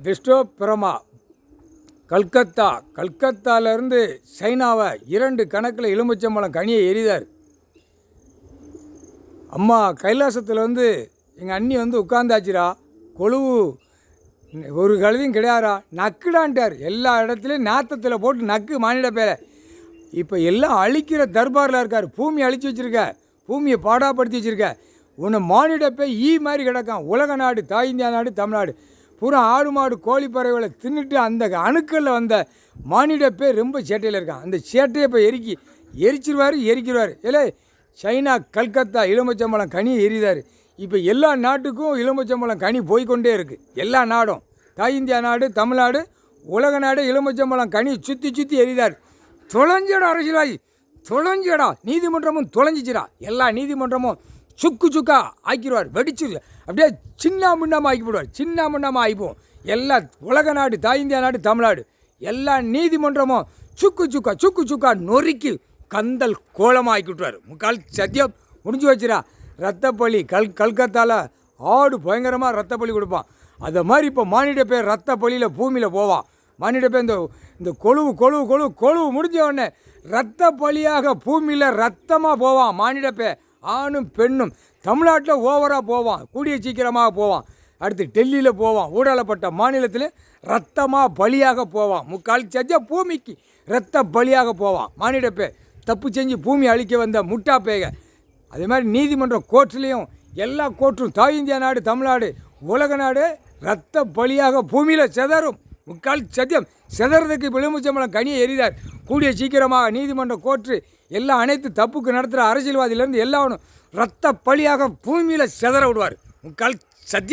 விஸ்டோ பிரமா கல்கத்தாலேருந்து சைனாவை 2 கணக்கில் எலுமிச்சம்பழம் கனியை எரிதார். அம்மா கைலாசத்தில் எங்கள் அண்ணி உட்காந்தாச்சுரா, கொழுவு ஒரு கழுதையும் கிடையாரா, நக்குடான்ட்டார். எல்லா இடத்துலையும் நாத்தத்தில் போட்டு நக்கு மானிட பேர. இப்போ எல்லாம் அழிக்கிற தர்பாரில் இருக்கார். பூமி அழிச்சு வச்சுருக்க, பூமியை பாடாப்படுத்தி வச்சுருக்க. உன்னை மானிட போய் மாதிரி கிடக்கான். உலக நாடு, தாய் இந்தியா நாடு, தமிழ்நாடு பூரா ஆடு மாடு கோழி பறவைகளை தின்னுட்டு அந்த அணுக்களில் வந்த மானிட பேர் ரொம்ப சேட்டையில் இருக்கான். அந்த சேட்டையை இப்போ எரிச்சிருவார். இல்லை, சைனா கல்கத்தா எலுமிச்சம்பழம் கனியை எரிதார். இப்போ எல்லா நாட்டுக்கும் எலுமிச்சம்பழம் கனி போய்கொண்டே இருக்குது. எல்லா நாடும், தாய் இந்தியா நாடு, தமிழ்நாடு, உலக நாடு எலுமிச்சம்பழம் கனி சுற்றி எரிதார். தொலைஞ்சடா அரசியலாகி, தொலைஞ்சடா நீதிமன்றமும் தொலைஞ்சிச்சிடா. எல்லா நீதிமன்றமும் சுக்கா ஆக்கிடுவார், வெடிச்சு அப்படியே சின்ன முன்னமாக ஆக்கிவிடுவார். சின்ன முன்னமாக ஆகிப்போம். எல்லா உலக நாடு, தாய் இந்தியா நாடு, தமிழ்நாடு எல்லா நீதிமன்றமும் சுக்கா நொறுக்கி கந்தல் கோலமாக ஆக்கிவிட்டுவார். முக்கால் சத்தியம் முடிஞ்சு வச்சுரா. ரத்தப்பள்ளி கல்கத்தாவில் ஆடு பயங்கரமாக ரத்தப்பள்ளி கொடுப்பான். அதை மாதிரி இப்போ மானிட பேர் ரத்தப்பள்ளியில் பூமியில் போவான். மானிட பேர் இந்த கொழுவு முடிஞ்ச உடனே ரத்த பலியாக பூமியில் ரத்தமாக போவான். மானிட பேர் ஆணும் பெண்ணும். தமிழ்நாட்டில் ஓவராக போவான், கூடிய சீக்கிரமாக போவான். அடுத்து டெல்லியில் போவான். ஊடாலப்பட்ட மாநிலத்தில் ரத்தமாக பலியாக போவான். முக்கால் சஜ்ஜா பூமிக்கு ரத்த பலியாக போவான். மானிட பேர் தப்பு செஞ்சு பூமி அழிக்க வந்த முட்டா பேக. அதே மாதிரி நீதிமன்ற கோர்ட்லேயும் எல்லா கோர்ட்டும், தாய் இந்தியா நாடு, தமிழ்நாடு, உலக நாடு ரத்த பலியாக பூமியில் செதறும். முக்கால் சத்தியம் செதறதுக்கு எலுமிச்சம்பழம் கனியை எரிதார். கூடிய சீக்கிரமாக நீதிமன்ற கோர்ட்டு எல்லாம் அனைத்து தப்புக்கு நடத்துகிற அரசியல்வாதியிலேருந்து எல்லாரும் ரத்த பலியாக பூமியில் செதற விடுவார். முக்கால் சத்தியம்.